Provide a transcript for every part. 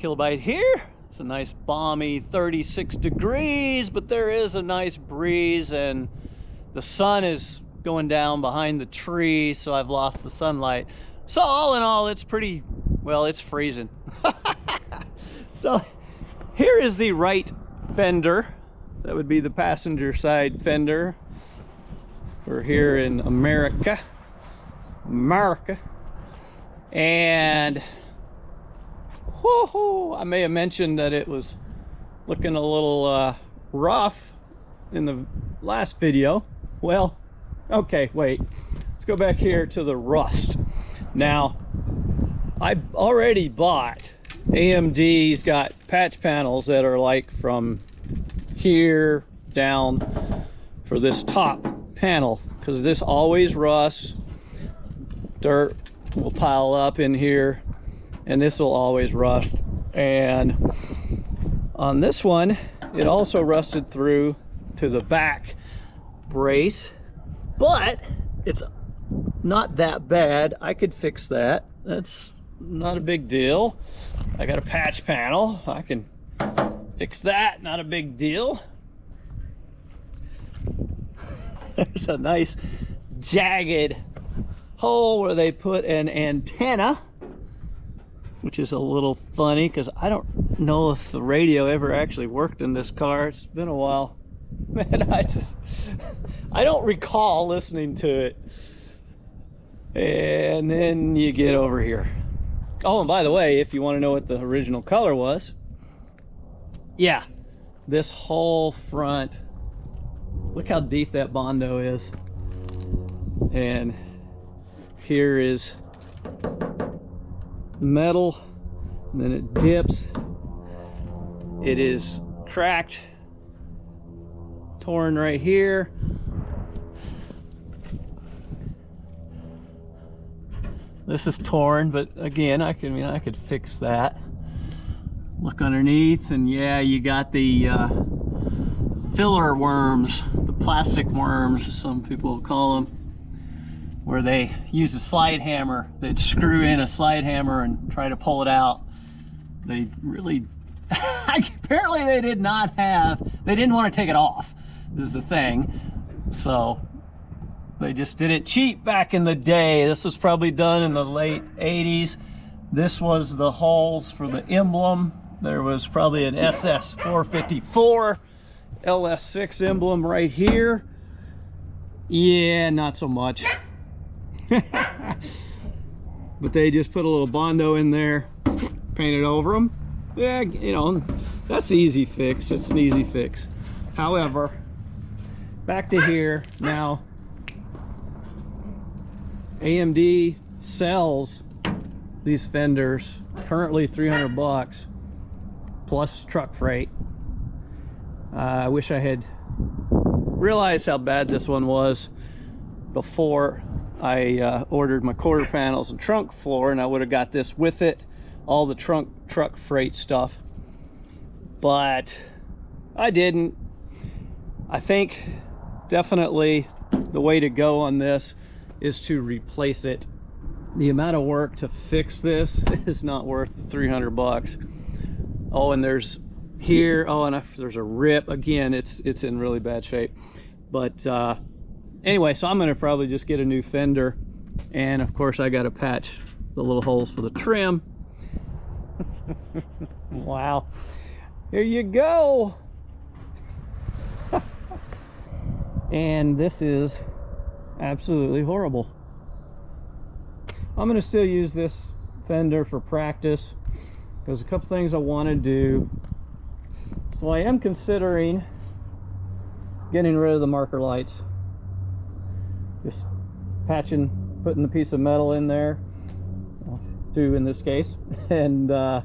Kilobyte here. It's a nice balmy 36 degrees, but there is a nice breeze and the sun is going down behind the tree, so I've lost the sunlight. So all in all, it's pretty, well, it's freezing. So here is the right fender. That would be the passenger side fender for here in America. And whoo, I may have mentioned that it was looking a little rough in the last video. Well, okay, wait, let's go back here to the rust. Now, I already bought AMD's got patch panels that are like from here down for this top panel, because this always rusts. Dirt will pile up in here and this will always rust. And on this one, it also rusted through to the back brace, but it's not that bad. I could fix that. That's not a big deal. I got a patch panel. I can fix that. Not a big deal. There's a nice jagged hole where they put an antenna, which is a little funny because I don't know if the radio ever actually worked in this car. It's been a while. Man, I don't recall listening to it. And then you get over here. Oh, and by the way, if you want to know what the original color was, yeah, this whole front, look how deep that Bondo is. And here is metal, and then it dips. It is cracked, torn right here. This is torn, but again, I could fix that. Look underneath, and yeah, you got the filler worms, the plastic worms, as some people call them, where they use a slide hammer. They'd screw in a slide hammer and try to pull it out. They really, apparently they didn't want to take it off, is the thing. So they just did it cheap back in the day. This was probably done in the late 80s. This was the holes for the emblem. There was probably an SS 454 LS6 emblem right here. Yeah, not so much. But they just put a little Bondo in there, painted over them. Yeah, you know, that's an easy fix. It's an easy fix. However, back to here now. AMD sells these fenders currently $300 plus truck freight. I wish I had realized how bad this one was before I ordered my quarter panels and trunk floor, and I would have got this with it, all the truck freight stuff, but I didn't. I think definitely the way to go on this is to replace it. The amount of work to fix this is not worth the $300. Oh, and there's here, oh, and there's a rip again. It's in really bad shape. But anyway, so I'm gonna probably just get a new fender, and of course I gotta patch the little holes for the trim. Wow, here you go. And this is absolutely horrible. I'm going to still use this fender for practice. There's a couple things I want to do. So I am considering getting rid of the marker lights. Just patching, putting a piece of metal in there, two in this case, and no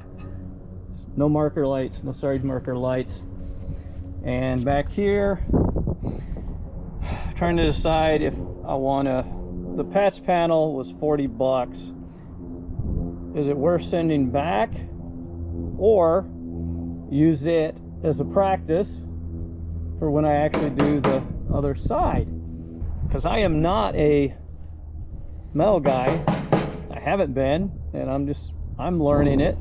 marker lights, no sergeant marker lights. And back here, trying to decide if I want to, the patch panel was $40. Is it worth sending back or use it as a practice for when I actually do the other side? Because I am not a metal guy. I haven't been, and I'm learning it.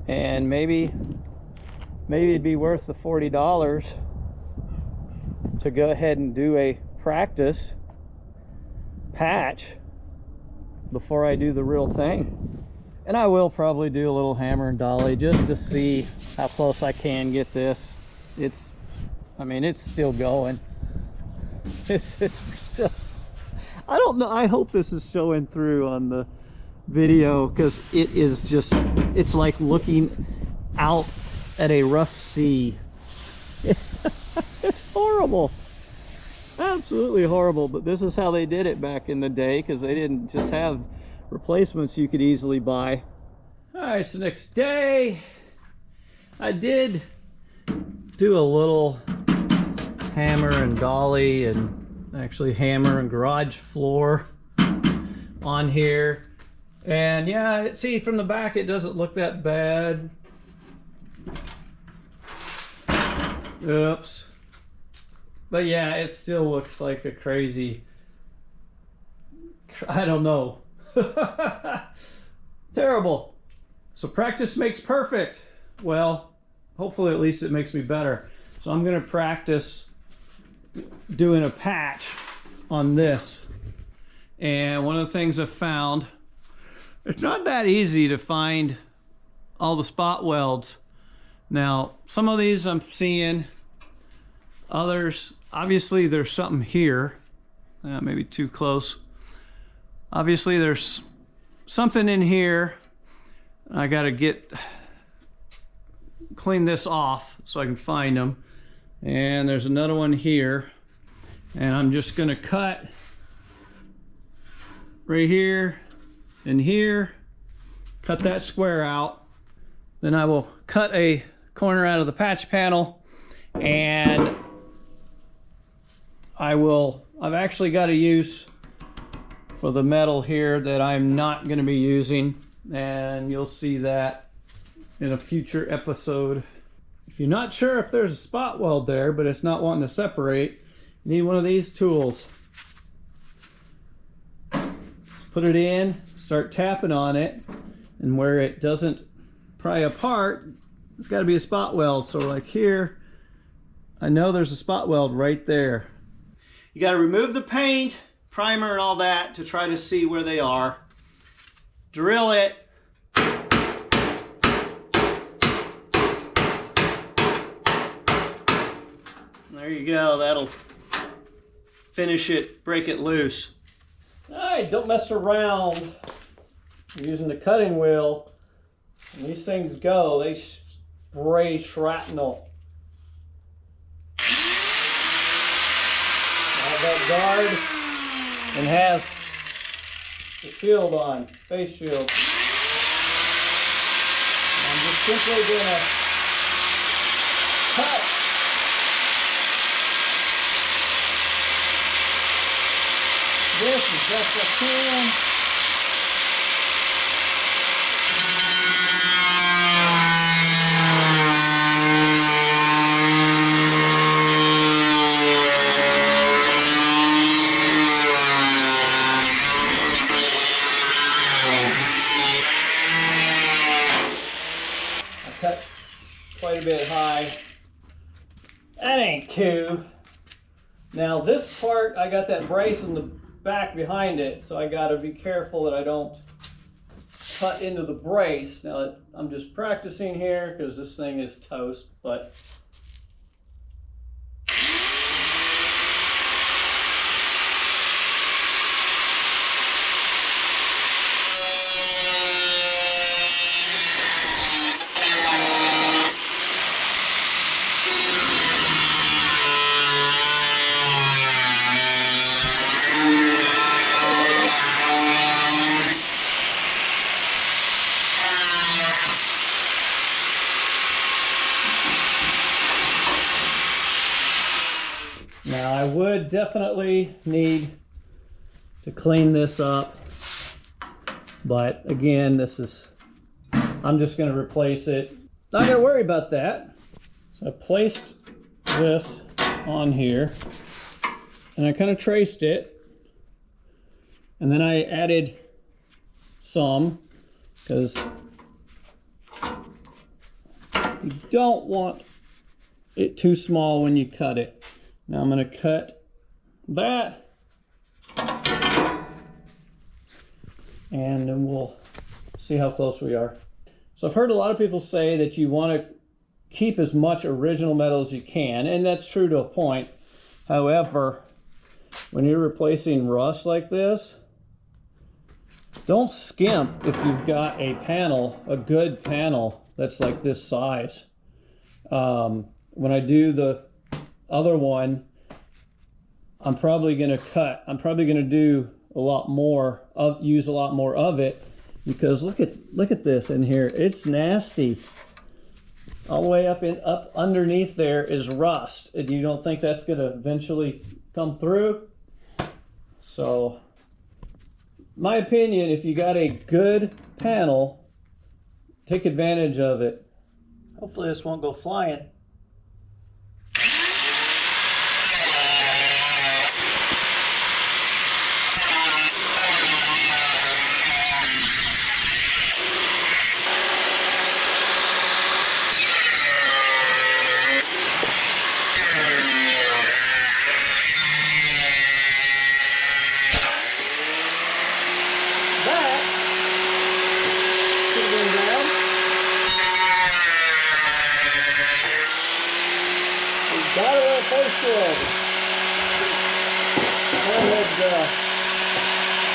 and maybe it'd be worth the $40 to go ahead and do a practice patch before I do the real thing. And I will probably do a little hammer and dolly just to see how close I can get this. I mean, it's still going. It's just, I don't know, I hope this is showing through on the video, because it is just, it's like looking out at a rough sea. It's horrible, absolutely horrible. But this is how they did it back in the day, because they didn't just have replacements you could easily buy. All right, it's the next day. I did do a little hammer and dolly, and actually hammer and garage floor on here. And yeah, see, from the back it doesn't look that bad. Oops. But yeah, it still looks like a crazy, I don't know. Terrible. So practice makes perfect. Well, hopefully at least it makes me better. So I'm gonna practice doing a patch on this. And one of the things I found, it's not that easy to find all the spot welds. Now, some of these I'm seeing, others, obviously there's something here. Maybe too close. Obviously there's something in here. I gotta clean this off so I can find them. And there's another one here. And I'm just gonna cut right here and here, cut that square out. Then I will cut a corner out of the patch panel, and I've actually got a use for the metal here that I'm not going to be using, and you'll see that in a future episode. If you're not sure if there's a spot weld there, but it's not wanting to separate, you need one of these tools. Just put it in, start tapping on it, and where it doesn't pry apart, it's got to be a spot weld. So like here, I know there's a spot weld right there. You got to remove the paint, primer, and all that to try to see where they are. Drill it. There you go. That'll finish it, break it loose. All right, don't mess around. You're using the cutting wheel. When these things go, they spray shrapnel. Have that guard and have the shield on, face shield. And I'm just simply gonna cut this as best I can. Quite a bit high. That ain't cool. Now this part, I got that brace in the back behind it, so I got to be careful that I don't cut into the brace. Now I'm just practicing here because this thing is toast, but now I would definitely need to clean this up, but again, I'm just going to replace it. Not going to worry about that. So I placed this on here and I kind of traced it, and then I added some because You don't want it too small when you cut it. Now I'm going to cut that, and then we'll see how close we are. So I've heard a lot of people say that you want to keep as much original metal as you can, and that's true to a point. However, when you're replacing rust like this, don't skimp if you've got a panel, a good panel that's like this size. When I do the other one, I'm probably going to do a lot more use a lot more of it, because look at this in here. It's nasty. All the way up underneath there is rust, and you don't think that's going to eventually come through? So, my opinion, if you got a good panel, take advantage of it. Hopefully this won't go flying.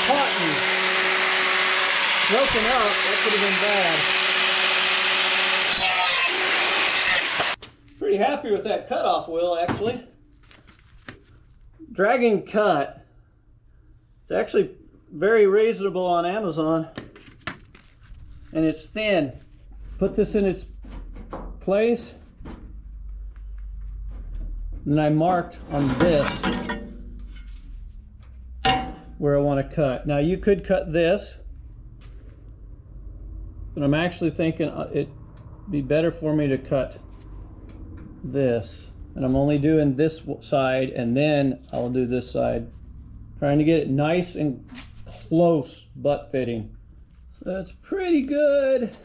Cotton broken up, that could have been bad. Pretty happy with that cutoff wheel, actually. Drag and cut. It's actually very reasonable on Amazon, and it's thin. Put this in its place, and I marked on this where I want to cut. Now you could cut this, but I'm actually thinking it'd be better for me to cut this. And I'm only doing this side, and then I'll do this side. Trying to get it nice and close butt fitting. So that's pretty good.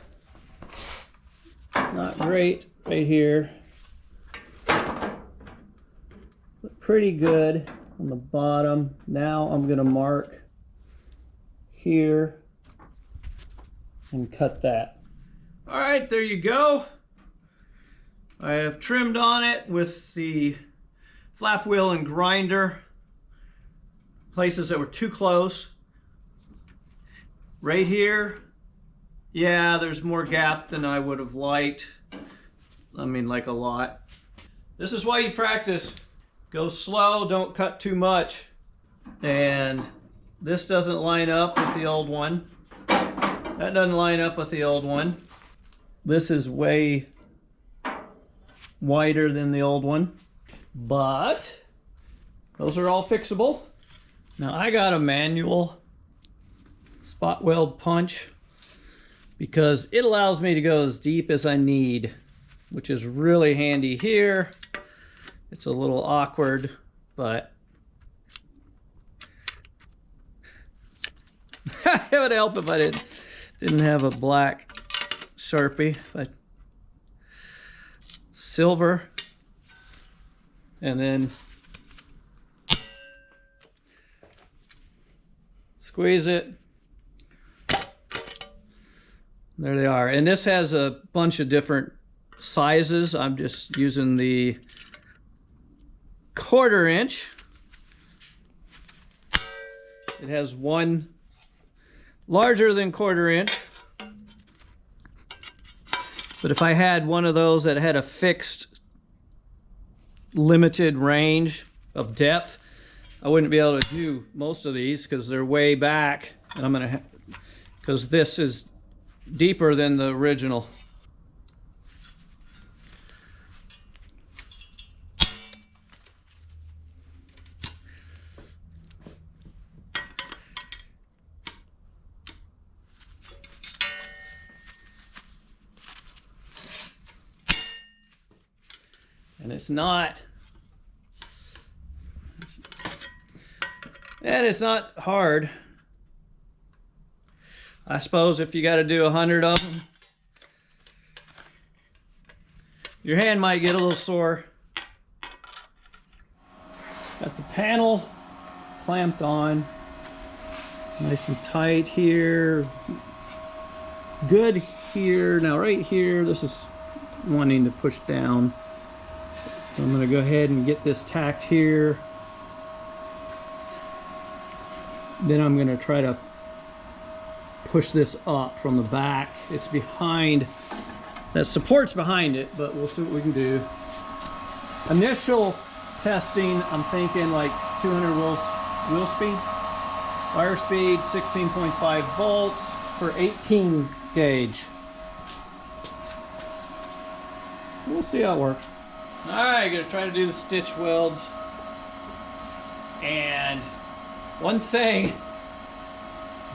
Not great right here, but pretty good on the bottom. Now I'm going to mark here and cut that. All right, there you go. I have trimmed on it with the flap wheel and grinder places that were too close. Right here, yeah, there's more gap than I would have liked. I mean, like a lot. This is why you practice. Go slow, don't cut too much. And this doesn't line up with the old one. That doesn't line up with the old one. This is way wider than the old one. But those are all fixable. Now I got a manual spot weld punch because it allows me to go as deep as I need, which is really handy here. It's a little awkward, but it would help if I didn't have a black Sharpie. But silver, and then squeeze it. There they are. And this has a bunch of different sizes. I'm just using the 1/4 inch. It has one larger than 1/4 inch. But if I had one of those that had a fixed limited range of depth, I wouldn't be able to do most of these because they're way back, and I'm gonna because this is deeper than the original. And it's not hard. I suppose if you got to do 100 of them, Your hand might get a little sore. Got the panel clamped on. Nice and tight here. Good here. Now right here, this is wanting to push down. So I'm going to go ahead and get this tacked here. Then I'm going to try to push this up from the back. It's behind, that support's behind it, but we'll see what we can do. Initial testing, I'm thinking like 200 wheel speed. Wire speed, 16.5 volts for 18 gauge. We'll see how it works. Alright, gonna try to do the stitch welds. And one thing,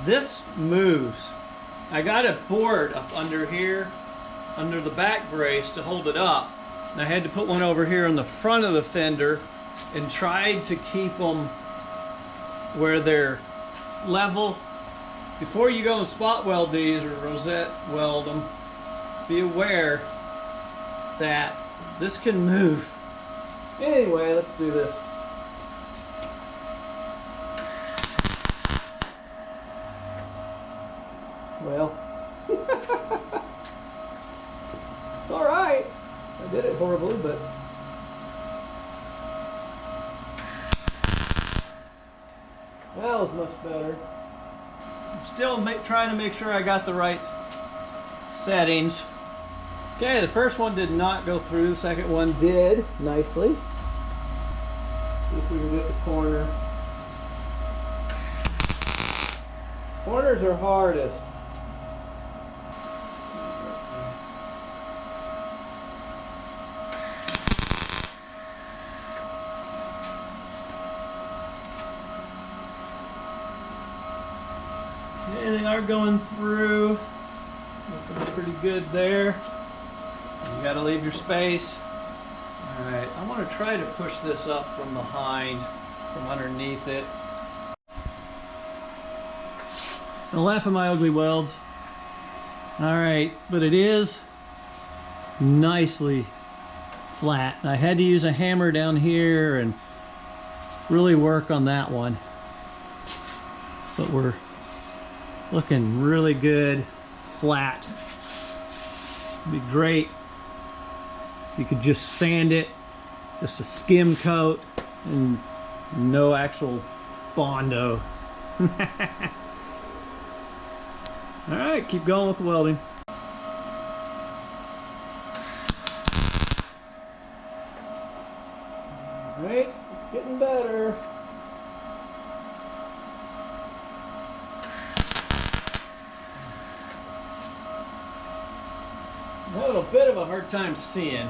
this moves. I got a board up under here, under the back brace to hold it up. And I had to put one over here on the front of the fender and tried to keep them where they're level. Before you go and spot weld these or rosette weld them, be aware that this can move. Anyway, let's do this. Well, it's all right. I did it horribly, but that was much better. I'm still trying to make sure I got the right settings. Okay, the first one did not go through. The second one did nicely. See if we can get the corner. Corners are hardest. Okay, they are going through. Looking pretty good there. You got to leave your space. All right, I want to try to push this up from behind, from underneath it. Don't laugh at my ugly welds. All right, but it is nicely flat. I had to use a hammer down here and really work on that one. But we're looking really good, flat. It'd be great if you could just sand it, just a skim coat, and no actual bondo. All right, keep going with the welding. All right, it's getting better. I'm having a bit of a hard time seeing.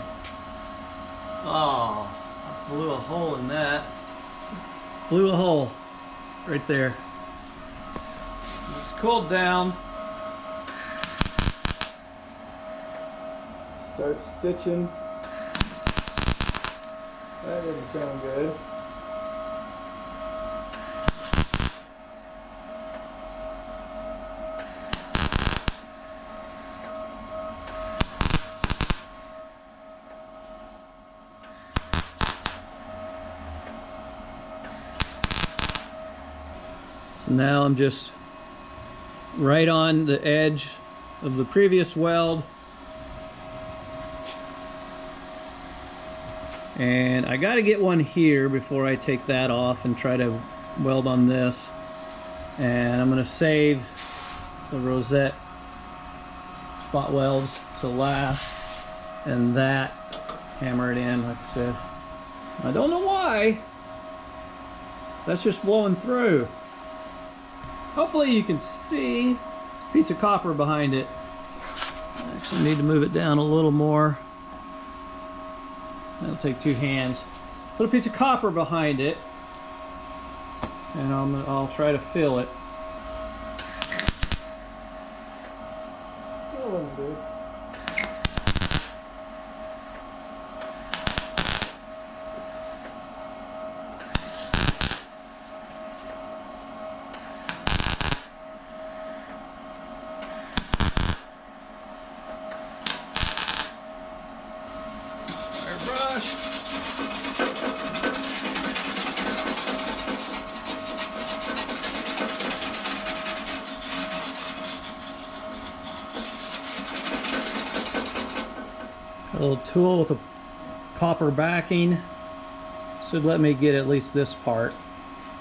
Oh, I blew a hole in that. Blew a hole right there. It's cooled down. Start stitching. That doesn't sound good. So now I'm just right on the edge of the previous weld. And I got to get one here before I take that off and try to weld on this. And I'm going to save the rosette spot welds to last, and that hammer it in, like I said. I don't know why. That's just blowing through. Hopefully you can see this piece of copper behind it. I actually need to move it down a little more. That'll take two hands. Put a piece of copper behind it, and I'll try to fill it. That wasn't good. much. A little tool with a copper backing should let me get at least this part.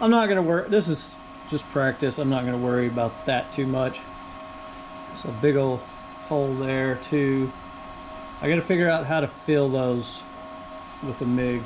I'm not gonna worry, this is just practice. I'm not gonna worry about that too much. So a big old hole there too. I gotta figure out how to fill those with a MIG.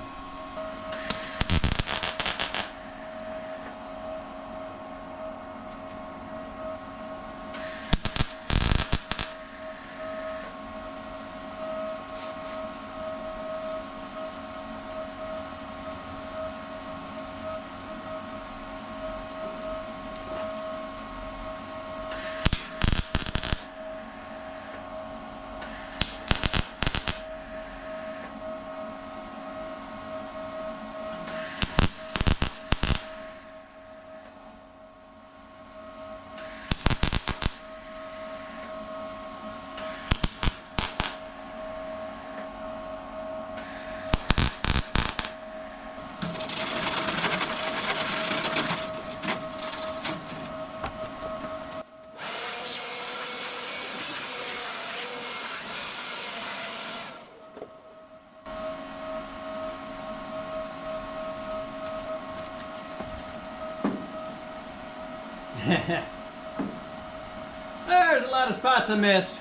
There's a lot of spots I missed.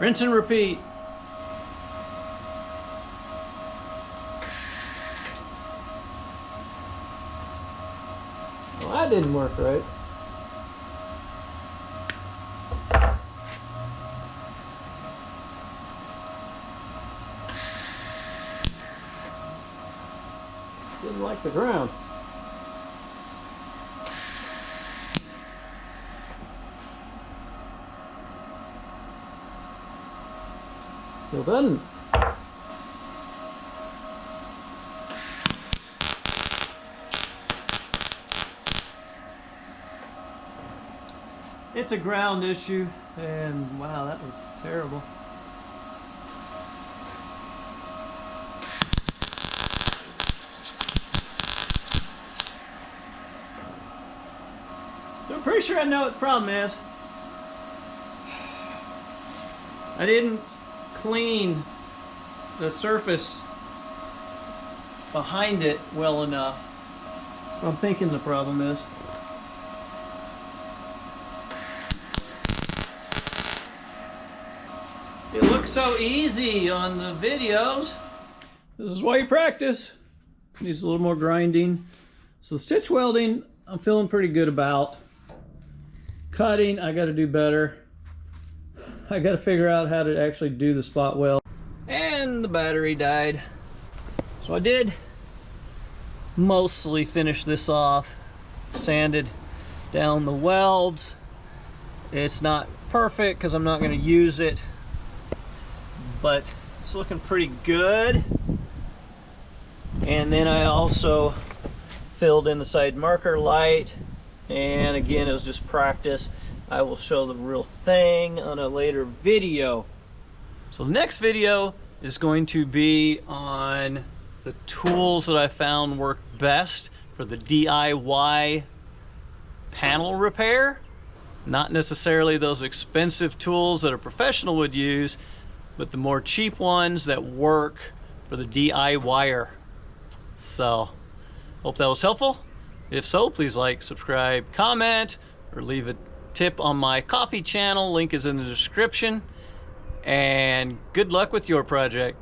Rinse and repeat. Well, that didn't work right. Didn't like the ground. Still doesn't. It's a ground issue, and wow, that was terrible. So I'm pretty sure I know what the problem is. I didn't clean the surface behind it well enough. That's what I'm thinking the problem is. It looks so easy on the videos. This is why you practice. Needs a little more grinding. So the stitch welding, I'm feeling pretty good about. Cutting, I got to do better. I got to figure out how to actually do the spot weld. And the battery died. So I did mostly finish this off. Sanded down the welds. It's not perfect because I'm not going to use it, but it's looking pretty good. And then I also filled in the side marker light, and again it was just practice. I will show the real thing on a later video. So the next video is going to be on the tools that I found work best for the DIY panel repair. Not necessarily those expensive tools that a professional would use, but the more cheap ones that work for the DIYer. So, hope that was helpful. If so, please like, subscribe, comment, or leave a tip on my coffee channel. Link is in the description. And good luck with your project.